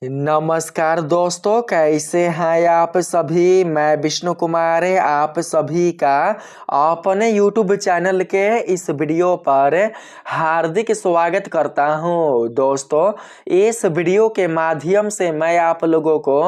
नमस्कार दोस्तों, कैसे हैं आप सभी। मैं विष्णु कुमार आप सभी का अपने YouTube चैनल के इस वीडियो पर हार्दिक स्वागत करता हूं। दोस्तों, इस वीडियो के माध्यम से मैं आप लोगों को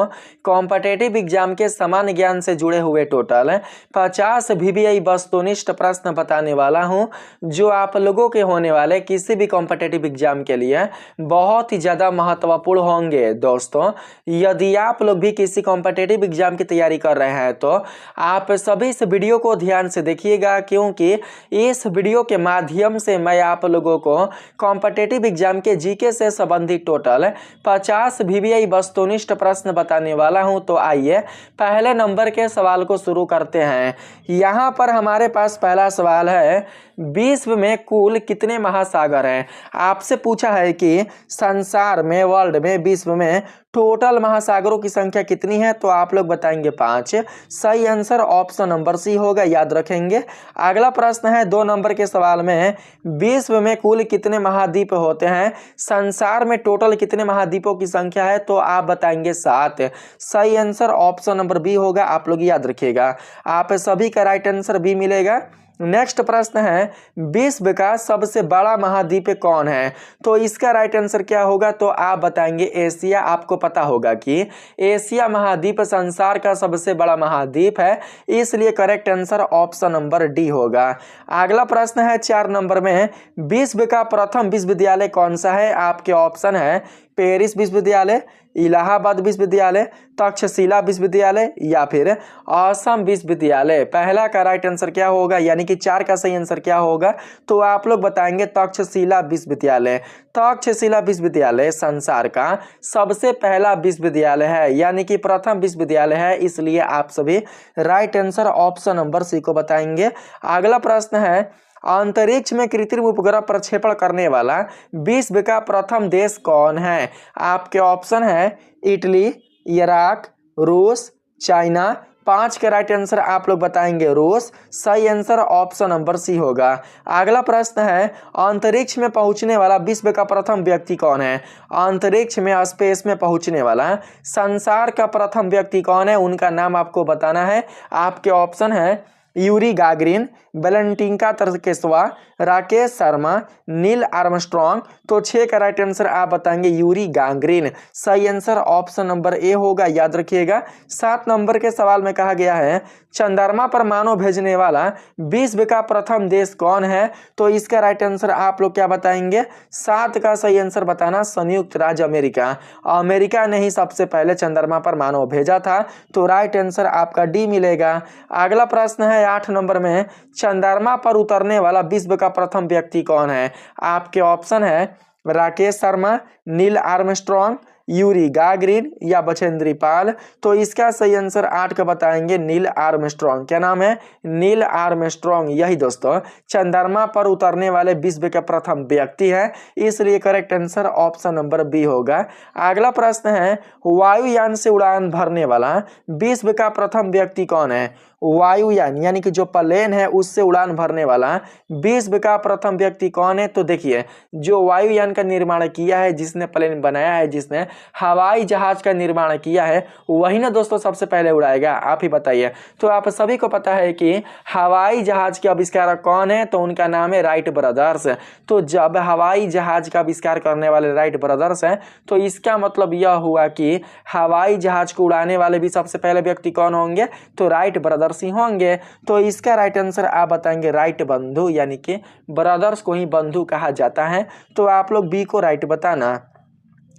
कॉम्पिटिटिव एग्जाम के समान ज्ञान से जुड़े हुए टोटल 50 VBI वस्तुनिष्ठ प्रश्न बताने वाला हूं, जो आप लोगों के होने वाले किसी भी कॉम्पिटिटिव एग्जाम के लिए बहुत ही ज़्यादा महत्वपूर्ण होंगे। दोस्तों, यदि आप लोग भी किसी कॉम्पिटिटिव एग्जाम की तैयारी कर रहे हैं तो आप सभी इस वीडियो को ध्यान से देखिएगा, क्योंकि इस वीडियो के माध्यम से मैं आप लोगों को कॉम्पिटिटिव एग्जाम के जीके से संबंधित टोटल 50 VBI वस्तुनिष्ठ प्रश्न बताने वाला हूं। तो आइए पहले नंबर के सवाल को शुरू करते हैं। यहाँ पर हमारे पास पहला सवाल है, विश्व में कुल कितने महासागर हैं। आपसे पूछा है कि संसार में, वर्ल्ड में, विश्व में टोटल महासागरों की संख्या कितनी है, तो आप लोग बताएंगे 5। सही आंसर ऑप्शन नंबर सी होगा, याद रखेंगे। अगला प्रश्न है 2 नंबर के सवाल में, विश्व में कुल कितने महाद्वीप होते हैं, संसार में टोटल कितने महाद्वीपों की संख्या है, तो आप बताएंगे 7। सही आंसर ऑप्शन नंबर बी होगा, आप लोग याद रखिएगा। आप सभी का राइट आंसर बी मिलेगा। नेक्स्ट प्रश्न है, विश्व का सबसे बड़ा महाद्वीप कौन है, तो इसका राइट आंसर क्या होगा, तो आप बताएंगे एशिया। आपको पता होगा कि एशिया महाद्वीप संसार का सबसे बड़ा महाद्वीप है, इसलिए correct answer option number D होगा। अगला प्रश्न है 4 नंबर में, विश्व का प्रथम विश्वविद्यालय कौन सा है। आपके ऑप्शन है पेरिस विश्वविद्यालय, इलाहाबाद विश्वविद्यालय, तक्षशिला विश्वविद्यालय या फिर असम विश्वविद्यालय। पहला का राइट आंसर क्या होगा, यानी कि 4 का सही आंसर क्या होगा, तो आप लोग बताएंगे तक्षशिला विश्वविद्यालय। तक्षशिला विश्वविद्यालय संसार का सबसे पहला विश्वविद्यालय है, यानी कि प्रथम विश्वविद्यालय है, इसलिए आप सभी right answer option number C को बताएंगे। अगला प्रश्न है, अंतरिक्ष में कृत्रिम उपग्रह प्रक्षेपण करने वाला विश्व का प्रथम देश कौन है। आपके ऑप्शन है इटली, इराक, रूस, चाइना। 5 का राइट आंसर आप लोग बताएंगे रूस। सही आंसर ऑप्शन नंबर सी होगा। अगला प्रश्न है, अंतरिक्ष में पहुंचने वाला विश्व का प्रथम व्यक्ति कौन है। अंतरिक्ष में, स्पेस में पहुंचने वाला संसार का प्रथम व्यक्ति कौन है, उनका नाम आपको बताना है। आपके ऑप्शन है Yuri Gagarin, Valentina Tereshkova, Rakesh Sharma, Neil Armstrong. तो 6 का राइट आंसर आप बताएंगे यूरी गागरिन। सही आंसर ऑप्शन नंबर ए होगा, याद रखिएगा। 7 नंबर के सवाल में कहा गया है, चंद्रमा पर मानव भेजने वाला विश्व का प्रथम देश कौन है, तो इसका राइट आंसर आप लोग क्या बताएंगे। 7 का सही आंसर बताना संयुक्त राज्य अमेरिका। अमेरिका ने ही सबसे पहले चंद्रमा पर मानव भेजा था, तो राइट आंसर आपका डी मिलेगा। अगला प्रश्न है 8 नंबर में, चंद्रमा पर उतरने वाला विश्व का प्रथम व्यक्ति कौन है। आपके ऑप्शन है Rakesh Sharma, Neil Armstrong, Yuri Gagarin या बछेंद्री पाल। तो इसका सही आंसर 8 का बताएंगे नील आर्मस्ट्रॉन्ग। क्या नाम है, नील आर्मस्ट्रॉन्ग। यही दोस्तों चंद्रमा पर उतरने वाले विश्व के प्रथम व्यक्ति है, इसलिए correct answer option number B होगा। अगला प्रश्न है, वायुयान से उड़ान भरने वाला विश्व का प्रथम व्यक्ति कौन है। वायुयान यानी कि जो प्लेन है उससे उड़ान भरने वाला विश्व का प्रथम व्यक्ति कौन है, तो देखिए जो वायुयान का निर्माण किया है, जिसने प्लेन बनाया है, जिसने हवाई जहाज का निर्माण किया है, वही ना दोस्तों सबसे पहले उड़ाएगा। आप ही बताइए। तो आप सभी को पता है कि हवाई जहाज के आविष्कारक कौन है, तो उनका नाम है राइट ब्रदर्स। तो जब हवाई जहाज का आविष्कार करने वाले राइट ब्रदर्स हैं, तो इसका मतलब यह हुआ कि हवाई जहाज को उड़ाने वाले भी सबसे पहले व्यक्ति कौन होंगे, तो राइट ब्रदर्स ही होंगे। तो इसका राइट आंसर आप बताएंगे राइट बंधु, यानी कि ब्रदर्स को ही बंधु कहा जाता है। तो आप लोग बी को राइट बताना।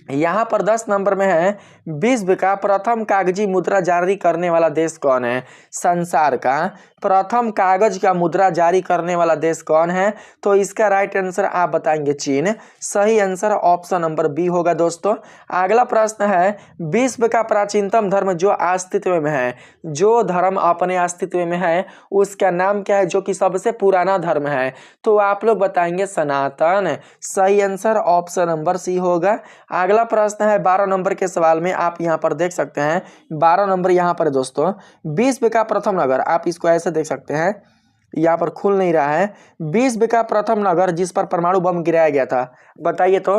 यहाँ पर 10 नंबर में है, विश्व का प्रथम कागजी मुद्रा जारी करने वाला देश कौन है। संसार का प्रथम कागज का मुद्रा जारी करने वाला देश कौन है, तो इसका राइट आंसर आप बताएंगे चीन। सही आंसर ऑप्शन नंबर बी होगा दोस्तों। अगला प्रश्न है, विश्व का प्राचीनतम धर्म जो अस्तित्व में है, जो धर्म अपने अस्तित्व में है उसका नाम क्या है, जो कि सबसे पुराना धर्म है, तो आप लोग बताएंगे सनातन। सही आंसर ऑप्शन नंबर सी होगा। अगला प्रश्न है 12 नंबर के सवाल में, आप यहाँ पर देख सकते हैं 12 नंबर यहाँ पर दोस्तों, विश्व का प्रथम नगर, आप इसको ऐसे देख सकते हैं, यहाँ पर खुल नहीं रहा है। विश्व का प्रथम नगर जिस पर परमाणु बम गिराया गया था, बताइए तो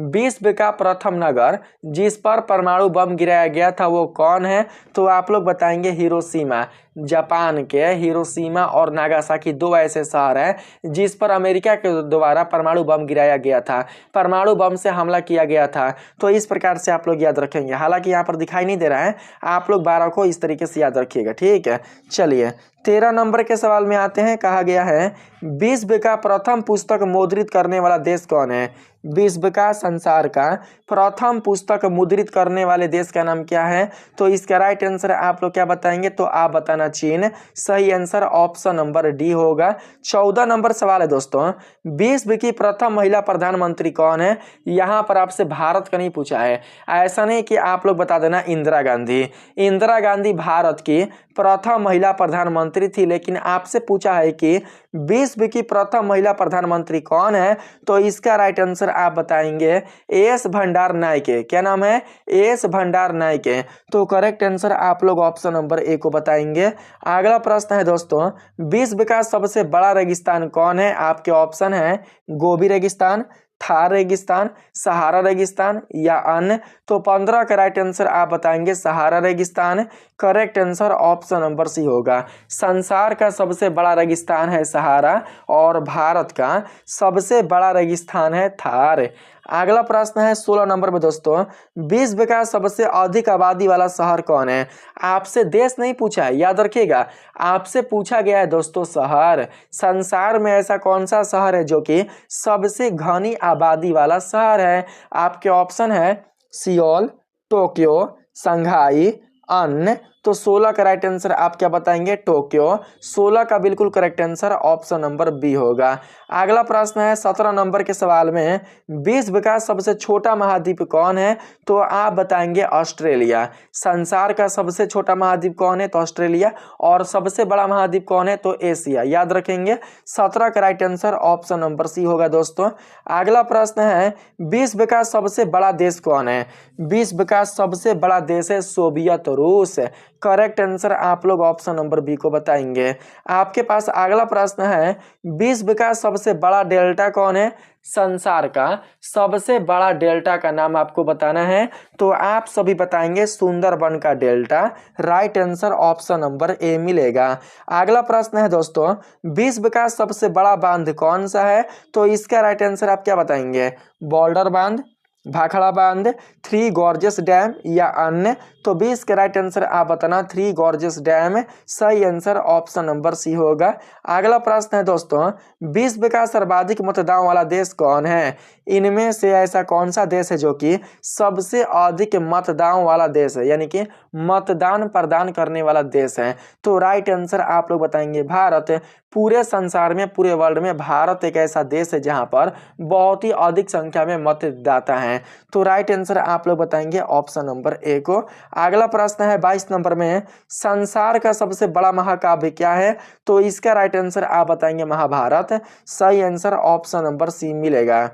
विश्व का प्रथम नगर जिस पर परमाणु बम गिराया गया था वो कौन है? तो आप लोग बताएंगे हिरोशिमा। जापान के हिरोशिमा और नागासाकी दो ऐसे शहर हैं जिस पर अमेरिका के द्वारा परमाणु बम गिराया गया था, परमाणु बम से हमला किया गया था। तो इस प्रकार से आप लोग याद रखेंगे, हालांकि यहाँ पर दिखाई नहीं दे रहा है, आप लोग 12 को इस तरीके से याद रखिएगा, ठीक है। चलिए 13 नंबर के सवाल में आते हैं। कहा गया है विश्व का प्रथम पुस्तक मुद्रित करने वाला देश कौन है? विश्व का, संसार का प्रथम पुस्तक मुद्रित करने वाले देश का नाम क्या है? तो इसका राइट आंसर आप लोग क्या बताएंगे? तो आप बताना चीन। सही आंसर ऑप्शन नंबर डी होगा। 14 नंबर सवाल है दोस्तों, विश्व की प्रथम महिला प्रधानमंत्री कौन है? यहाँ पर आपसे भारत का नहीं पूछा है, ऐसा नहीं कि आप लोग बता देना इंदिरा गांधी। इंदिरा गांधी भारत की प्रथम महिला प्रधानमंत्री थी, लेकिन आपसे पूछा है कि विश्व की प्रथम महिला प्रधानमंत्री कौन है? तो इसका राइट आंसर आप बताएंगे एस भंडार नायके। क्या नाम है? एस भंडार नायके। तो करेक्ट आंसर आप लोग ऑप्शन नंबर ए को बताएंगे। अगला प्रश्न है दोस्तों, विश्व का सबसे बड़ा रेगिस्तान कौन है? आपके ऑप्शन है गोबी रेगिस्तान, थार रेगिस्तान, सहारा रेगिस्तान या अन्य। तो 15 का राइट आंसर आप बताएंगे सहारा रेगिस्तान। Correct answer option number C होगा। संसार का सबसे बड़ा रेगिस्तान है सहारा और भारत का सबसे बड़ा रेगिस्तान है थार। अगला प्रश्न है 16 नंबर में दोस्तों, विश्व का सबसे अधिक आबादी वाला शहर कौन है? आपसे देश नहीं पूछा है, याद रखिएगा, आपसे पूछा गया है दोस्तों शहर। संसार में ऐसा कौन सा शहर है जो कि सबसे घनी आबादी वाला शहर है? आपके ऑप्शन है सियोल, टोक्यो, शंघाई, अन्य। तो 16 का राइट आंसर आप क्या बताएंगे? टोक्यो। 16 का बिल्कुल correct answer option number B होगा। अगला प्रश्न है 17 नंबर के सवाल में, विश्व का सबसे छोटा महाद्वीप कौन है? तो आप बताएंगे ऑस्ट्रेलिया। संसार का सबसे छोटा महाद्वीप कौन है? तो ऑस्ट्रेलिया। और सबसे बड़ा महाद्वीप कौन है? तो एशिया। याद रखेंगे 17 का right answer option number C होगा दोस्तों। अगला प्रश्न है, विश्व का सबसे बड़ा देश कौन है? विश्व का सबसे बड़ा देश है सोवियत रूस। करेक्ट आंसर आप लोग ऑप्शन नंबर बी को बताएंगे। आपके पास अगला प्रश्न है, विश्व का सबसे बड़ा डेल्टा कौन है? संसार का सबसे बड़ा डेल्टा का नाम आपको बताना है। तो आप सभी बताएंगे सुंदरबन का delta. Right answer option number A मिलेगा। अगला प्रश्न है दोस्तों, विश्व का सबसे बड़ा बांध कौन सा है? तो इसका राइट आंसर आप क्या बताएंगे? बॉर्डर बांध, भाखड़ा बांध, थ्री गॉर्जियस डैम या अन्य। तो 20 का राइट आंसर आप बताना थ्री गॉर्जियस डैम। सही आंसर ऑप्शन नंबर सी होगा। अगला प्रश्न है दोस्तों, विश्व का सर्वाधिक मतदान वाला देश कौन है? इनमें से ऐसा कौन सा देश है जो कि सबसे अधिक मतदान वाला देश है, यानी कि मतदान प्रदान करने वाला देश है? तो राइट आंसर आप लोग बताएंगे भारत। पूरे संसार में, पूरे वर्ल्ड में भारत एक ऐसा देश है जहां पर बहुत ही अधिक संख्या में मतदाता हैं। तो राइट आंसर आप लोग बताएंगे ऑप्शन नंबर ए को। अगला प्रश्न है 22 नंबर में, संसार का सबसे बड़ा महाकाव्य क्या है? तो इसका राइट आंसर आप बताएंगे महाभारत। सही आंसर ऑप्शन नंबर सी मिलेगा।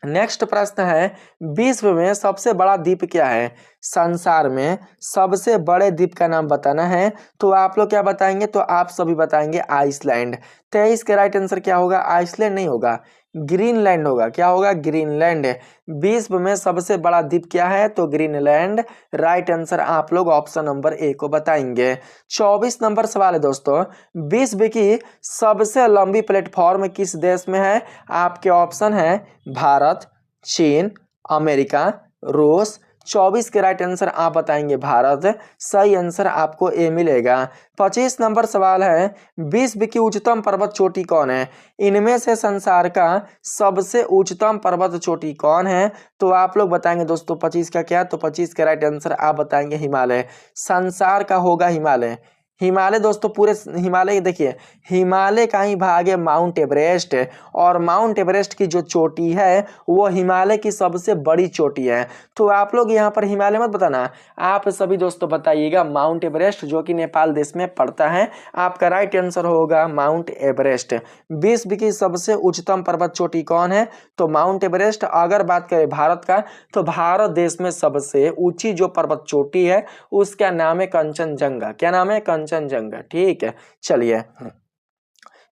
नेक्स्ट प्रश्न है, विश्व में सबसे बड़ा द्वीप क्या है? संसार में सबसे बड़े द्वीप का नाम बताना है। तो आप लोग क्या बताएंगे? तो आप सभी बताएंगे आइसलैंड। 23 का राइट आंसर क्या होगा? आइसलैंड नहीं होगा, ग्रीनलैंड होगा। क्या होगा? ग्रीनलैंड। विश्व में सबसे बड़ा द्वीप क्या है? तो ग्रीनलैंड। राइट आंसर आप लोग ऑप्शन नंबर ए को बताएंगे। 24 नंबर सवाल है दोस्तों, विश्व की सबसे लंबी प्लेटफॉर्म किस देश में है? आपके ऑप्शन है भारत, चीन, अमेरिका, रूस। 24 के राइट आंसर आप बताएंगे भारत। सही आंसर आपको ए मिलेगा। 25 नंबर सवाल है, विश्व की उच्चतम पर्वत चोटी कौन है? इनमें से संसार का सबसे उच्चतम पर्वत चोटी कौन है? तो आप लोग बताएंगे दोस्तों 25 का क्या? तो 25 के राइट आंसर आप बताएंगे हिमालय। संसार का होगा हिमालय। हिमालय दोस्तों, पूरे हिमालय देखिए, हिमालय का ही भाग है माउंट एवरेस्ट, और माउंट एवरेस्ट की जो चोटी है वो हिमालय की सबसे बड़ी चोटी है। तो आप लोग यहाँ पर हिमालय मत बताना, आप सभी दोस्तों बताइएगा माउंट एवरेस्ट, जो कि नेपाल देश में पड़ता है। आपका राइट आंसर होगा माउंट एवरेस्ट। विश्व की सबसे उच्चतम पर्वत चोटी कौन है? तो माउंट एवरेस्ट। अगर बात करें भारत का, तो भारत देश में सबसे ऊंची जो पर्वत चोटी है उसका नाम है कंचनजंगा। क्या नाम है? कंचनजंगा। ठीक है, चलिए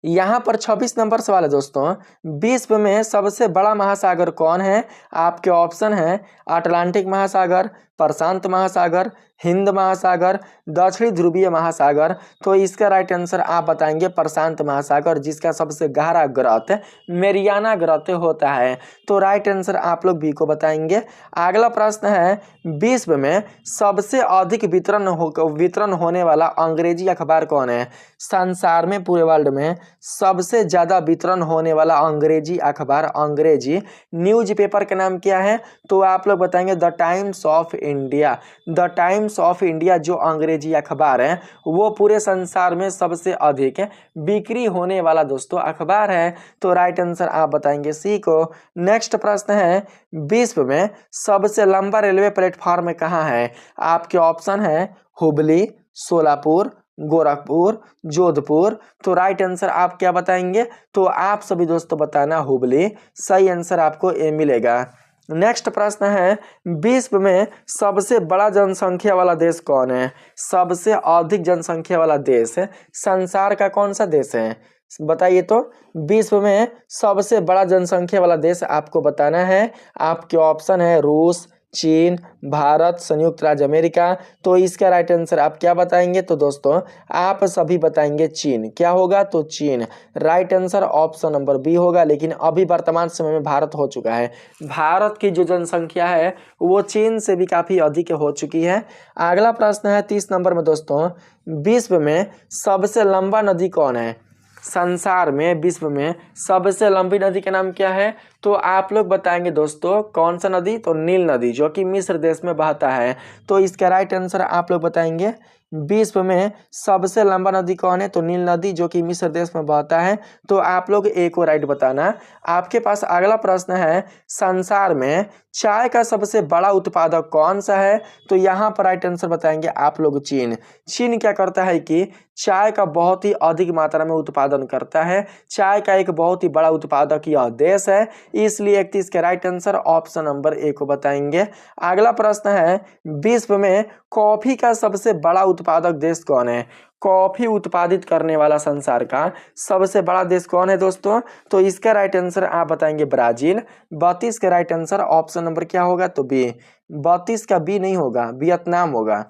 यहाँ पर 26 नंबर सवाल है दोस्तों, विश्व में सबसे बड़ा महासागर कौन है? आपके ऑप्शन है अटलांटिक महासागर, प्रशांत महासागर, हिंद महासागर, दक्षिणी ध्रुवीय महासागर। तो इसका राइट आंसर आप बताएंगे प्रशांत महासागर, जिसका सबसे गहरा ग्रत मेरियाना ग्रत होता है। तो राइट आंसर आप लोग बी को बताएंगे। अगला प्रश्न है, विश्व में सबसे अधिक वितरण होने वाला अंग्रेजी अखबार कौन है? संसार में, पूरे वर्ल्ड में सबसे ज्यादा वितरण होने वाला अंग्रेजी अखबार, अंग्रेजी न्यूज़पेपर का नाम क्या है? तो आप लोग बताएंगे the times of India. The times of India जो अंग्रेजी अखबार है वो पूरे संसार में सबसे अधिक बिक्री होने वाला दोस्तों अखबार है। तो राइट आंसर आप बताएंगे सी को। नेक्स्ट प्रश्न है, विश्व में सबसे लंबा रेलवे प्लेटफॉर्म कहाँ है? आपके ऑप्शन है हुबली, सोलापुर, गोरखपुर, जोधपुर। तो राइट आंसर आप क्या बताएंगे? तो आप सभी दोस्तों बताना हुबली, सही आंसर आपको ए मिलेगा। नेक्स्ट प्रश्न है, विश्व में सबसे बड़ा जनसंख्या वाला देश कौन है? सबसे अधिक जनसंख्या वाला देश संसार का कौन सा देश है? बताइए तो। विश्व में सबसे बड़ा जनसंख्या वाला देश आपको बताना है। आपके ऑप्शन है रूस, चीन, भारत, संयुक्त राज्य अमेरिका। तो इसका राइट आंसर आप क्या बताएंगे? तो दोस्तों आप सभी बताएंगे चीन। क्या होगा? तो चीन। Right answer option number B होगा। लेकिन अभी वर्तमान समय में भारत हो चुका है, भारत की जो जनसंख्या है वो चीन से भी काफी अधिक हो चुकी है। अगला प्रश्न है 30 नंबर में दोस्तों, विश्व में सबसे लंबा नदी कौन है? संसार में, विश्व में सबसे लंबी नदी का नाम क्या है? तो आप लोग बताएंगे दोस्तों कौन सा नदी? तो नील नदी, जो कि मिस्र देश में बहता है। तो इसका राइट आंसर आप लोग बताएंगे विश्व में सबसे लंबा नदी कौन है? तो नील नदी, जो कि मिस्र देश में बहता है। तो आप लोग ए को राइट बताना। आपके पास अगला प्रश्न है, संसार में चाय का सबसे बड़ा उत्पादक कौन सा है? तो यहाँ पर राइट आंसर बताएंगे आप लोग चीन। चीन क्या करता है कि चाय का बहुत ही अधिक मात्रा में उत्पादन करता है। चाय का एक बहुत ही बड़ा उत्पादक यह देश है, इसलिए 31 का राइट आंसर ऑप्शन नंबर ए को बताएंगे। अगला प्रश्न है, विश्व में कॉफी का सबसे बड़ा उत्पादक देश कौन है? कॉफी उत्पादित करने वाला संसार का सबसे बड़ा देश कौन है दोस्तों? तो इसका राइट आंसर आप बताएंगे ब्राजील। 32 का राइट आंसर ऑप्शन नंबर क्या होगा? तो बी। 32 का बी नहीं होगा, वियतनाम होगा।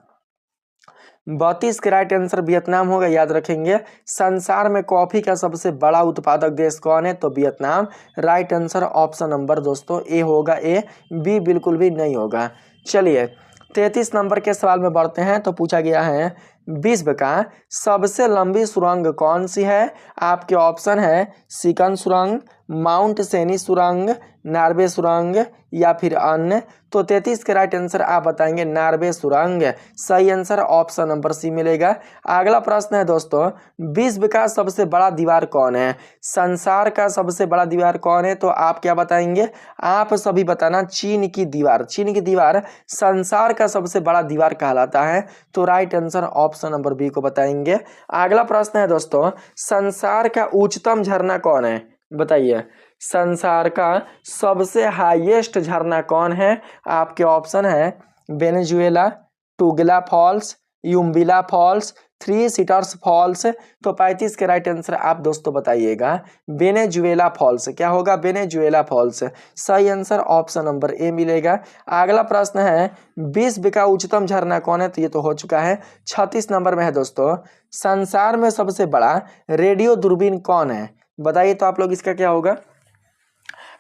32 का राइट आंसर वियतनाम होगा, याद रखेंगे। संसार में कॉफी का सबसे बड़ा उत्पादक देश कौन है? तो Vietnam. Right answer option number दोस्तों ए होगा, ए। बी बिल्कुल भी नहीं होगा। चलिए 33 नंबर के सवाल में बढ़ते हैं। तो पूछा गया है, विश्व का सबसे लंबी सुरंग कौन सी है? आपके ऑप्शन है सिकन सुरंग, माउंट सेनी सुरंग, नार्वे सुरंग या फिर अन्य। तो 33 के राइट आंसर आप बताएंगे नार्वे सुरंग। सही आंसर ऑप्शन नंबर सी मिलेगा। अगला प्रश्न है दोस्तों, विश्व का सबसे बड़ा दीवार कौन है? संसार का सबसे बड़ा दीवार कौन है? तो आप क्या बताएंगे? आप सभी बताना चीन की दीवार। चीन की दीवार संसार का सबसे बड़ा दीवार कहलाता है। तो right answer option number B को बताएंगे। अगला प्रश्न है दोस्तों, संसार का उच्चतम झरना कौन है? बताइए, संसार का सबसे हाईएस्ट झरना कौन है? आपके ऑप्शन है Venezuela, Tugela falls, Yumbilla falls, three sisters falls. तो 35 के राइट आंसर आप दोस्तों बताइएगा वेनेजुएला फॉल्स। क्या होगा? Venezuela falls. सही आंसर ऑप्शन नंबर ए मिलेगा। अगला प्रश्न है, विश्व का उच्चतम झरना कौन है? तो ये तो हो चुका है। 36 नंबर में है दोस्तों, संसार में सबसे बड़ा रेडियो दूरबीन कौन है? बताइए तो आप लोग इसका क्या होगा?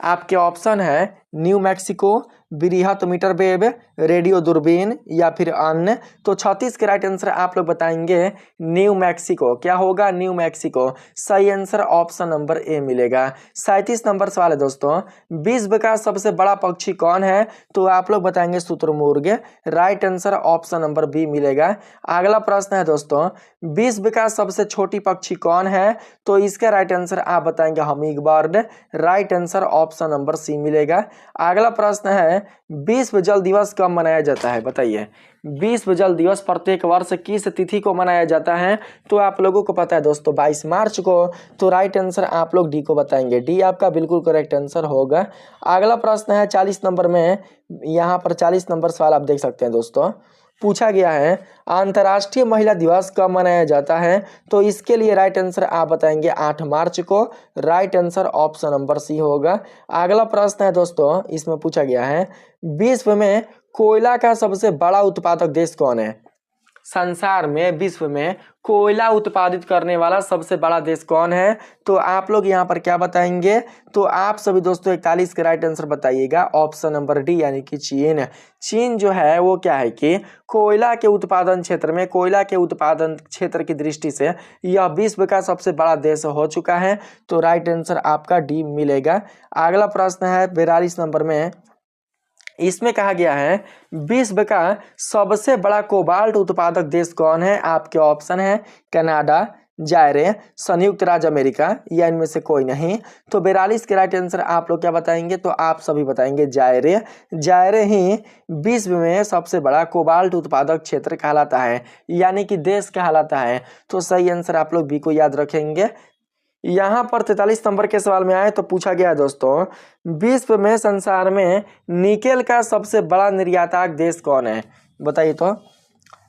आपके ऑप्शन है न्यू मैक्सिको, बृहत मीटर वेव, रेडियो दूरबीन या फिर अन्य। तो 36 के राइट आंसर आप लोग बताएंगे न्यू मैक्सिको। क्या होगा? New Mexico. सही आंसर ऑप्शन नंबर ए मिलेगा। 37 नंबर सवाल है दोस्तों, विश्व का सबसे बड़ा पक्षी कौन है? तो आप लोग बताएंगे शुतुरमुर्ग। Right answer option number B मिलेगा। अगला प्रश्न है दोस्तों, विश्व का सबसे छोटी पक्षी कौन है? तो इसका राइट आंसर आप बताएंगे hummingbird. Right answer option number C मिलेगा। अगला प्रश्न है, विश्व जल दिवस कब मनाया जाता है? बताइए, विश्व जल दिवस प्रत्येक वर्ष किस तिथि को मनाया जाता है? तो आप लोगों को पता है दोस्तों 22 मार्च को। तो राइट आंसर आप लोग डी को बताएंगे। डी आपका बिल्कुल करेक्ट आंसर होगा। अगला प्रश्न है 40 नंबर में, यहाँ पर 40 नंबर सवाल आप देख सकते हैं दोस्तों। पूछा गया है अंतर्राष्ट्रीय महिला दिवस कब मनाया जाता है, तो इसके लिए राइट आंसर आप बताएंगे 8 मार्च को। Right answer option number C होगा। अगला प्रश्न है दोस्तों, इसमें पूछा गया है विश्व में कोयला का सबसे बड़ा उत्पादक देश कौन है। संसार में विश्व में कोयला उत्पादित करने वाला सबसे बड़ा देश कौन है, तो आप लोग यहाँ पर क्या बताएंगे, तो आप सभी दोस्तों 41 का राइट आंसर बताइएगा ऑप्शन नंबर डी यानी कि चीन। चीन जो है वो क्या है कि कोयला के उत्पादन क्षेत्र में, कोयला के उत्पादन क्षेत्र की दृष्टि से यह विश्व का सबसे बड़ा देश हो चुका है, तो राइट आंसर आपका डी मिलेगा। अगला प्रश्न है 42 नंबर में, इसमें कहा गया है विश्व का सबसे बड़ा कोबाल्ट उत्पादक देश कौन है। आपके ऑप्शन है कनाडा, जायरे, संयुक्त राज्य अमेरिका या इनमें से कोई नहीं। तो 42 के राइट आंसर आप लोग क्या बताएंगे, तो आप सभी बताएंगे जायरे। जायरे ही विश्व में सबसे बड़ा कोबाल्ट उत्पादक क्षेत्र कहलाता है, यानी कि देश कहलाता है। तो सही आंसर आप लोग बी को याद रखेंगे। यहाँ पर 43 नंबर के सवाल में आए तो पूछा गया है दोस्तों विश्व में संसार में निकेल का सबसे बड़ा निर्यातक देश कौन है। बताइए तो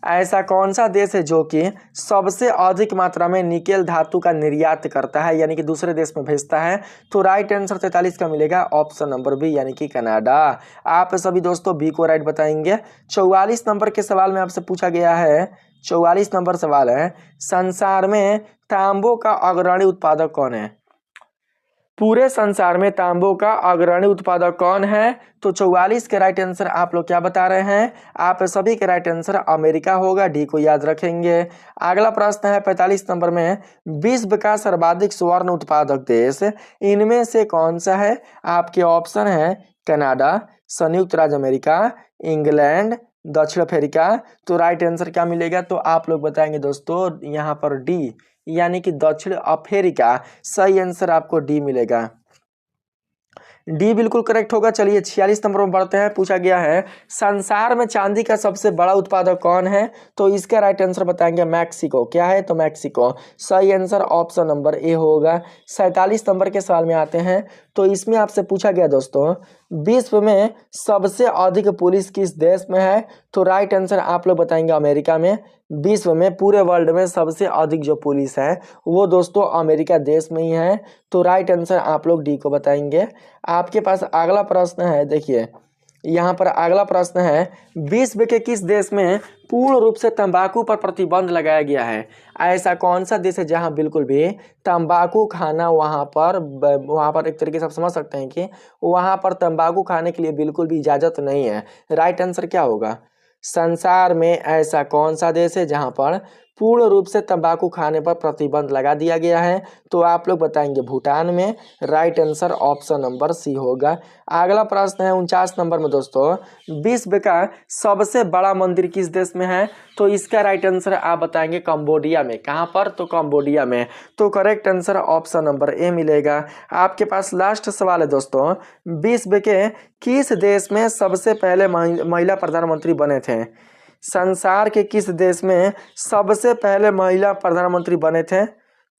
ऐसा कौन सा देश है जो कि सबसे अधिक मात्रा में निकेल धातु का निर्यात करता है, यानी कि दूसरे देश में भेजता है। तो राइट आंसर 43 का मिलेगा ऑप्शन नंबर बी यानी कि कनाडा। आप सभी दोस्तों बी को राइट बताएंगे। 44 नंबर के सवाल में आपसे पूछा गया है, 44 नंबर सवाल है संसार में तांबों का अग्रणी उत्पादक कौन है। पूरे संसार में तांबों का अग्रणी उत्पादक कौन है, तो 44 के राइट आंसर आप लोग क्या बता रहे हैं, आप सभी के राइट आंसर अमेरिका होगा। डी को याद रखेंगे। अगला प्रश्न है 45 नंबर में विश्व का सर्वाधिक स्वर्ण उत्पादक देश इनमें से कौन सा है। आपके ऑप्शन है कनाडा, संयुक्त राज्य अमेरिका, इंग्लैंड, दक्षिण अफ्रीका। तो राइट आंसर क्या मिलेगा, तो आप लोग बताएंगे दोस्तों यहाँ पर डी यानी कि दक्षिण अफ्रीका। सही आंसर आपको डी मिलेगा। डी बिल्कुल करेक्ट होगा। चलिए 46 नंबर में बढ़ते हैं। पूछा गया है संसार में चांदी का सबसे बड़ा उत्पादक कौन है, तो इसका राइट आंसर बताएंगे मैक्सिको। क्या है, तो मैक्सिको। सही आंसर ऑप्शन नंबर ए होगा। 47 नंबर के सवाल में आते हैं तो इसमें आपसे पूछा गया दोस्तों विश्व में सबसे अधिक पुलिस किस देश में है, तो राइट आंसर आप लोग बताएंगे अमेरिका में। विश्व में पूरे वर्ल्ड में सबसे अधिक जो पुलिस है वो दोस्तों अमेरिका देश में ही है। तो राइट आंसर आप लोग डी को बताएंगे। आपके पास अगला प्रश्न है, देखिए यहाँ पर अगला प्रश्न है विश्व के किस देश में पूर्ण रूप से तंबाकू पर प्रतिबंध लगाया गया है। ऐसा कौन सा देश है जहां बिल्कुल भी तंबाकू खाना वहां पर एक तरीके से आप समझ सकते हैं कि वहां पर तंबाकू खाने के लिए बिल्कुल भी इजाजत नहीं है। राइट आंसर क्या होगा, संसार में ऐसा कौन सा देश है जहां पर पूर्ण रूप से तंबाकू खाने पर प्रतिबंध लगा दिया गया है, तो आप लोग बताएंगे भूटान में। Right answer option number C होगा। अगला प्रश्न है 49 नंबर में दोस्तों विश्व का सबसे बड़ा मंदिर किस देश में है, तो इसका राइट आंसर आप बताएंगे कंबोडिया में। कहां पर, तो कंबोडिया में। तो correct answer option number A मिलेगा। आपके पास लास्ट सवाल है दोस्तों विश्व के किस देश में सबसे पहले महिला प्रधानमंत्री बने थे। संसार के किस देश में सबसे पहले महिला प्रधानमंत्री बने थे,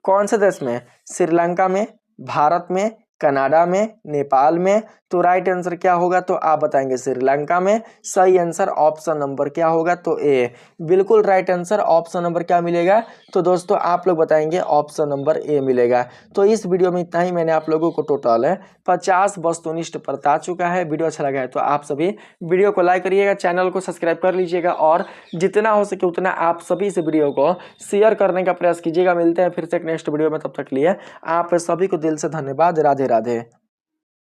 कौन से देश में, श्रीलंका में, भारत में, कनाडा में, नेपाल में। तो राइट आंसर क्या होगा, तो आप बताएंगे श्रीलंका में। सही आंसर ऑप्शन नंबर क्या होगा, तो ए। बिल्कुल राइट आंसर ऑप्शन नंबर क्या मिलेगा, तो दोस्तों आप लोग बताएंगे ऑप्शन नंबर ए मिलेगा। तो इस वीडियो में इतना ही। मैंने आप लोगों को टोटल 50 वस्तुनिष्ठ बता चुका है। वीडियो अच्छा लगा है तो आप सभी वीडियो को लाइक करिएगा, चैनल को सब्सक्राइब कर लीजिएगा और जितना हो सके उतना आप सभी इस वीडियो को शेयर करने का प्रयास कीजिएगा। मिलते हैं फिर से एक नेक्स्ट वीडियो में, तब तक लिए आप सभी को दिल से धन्यवाद। राधे राधे।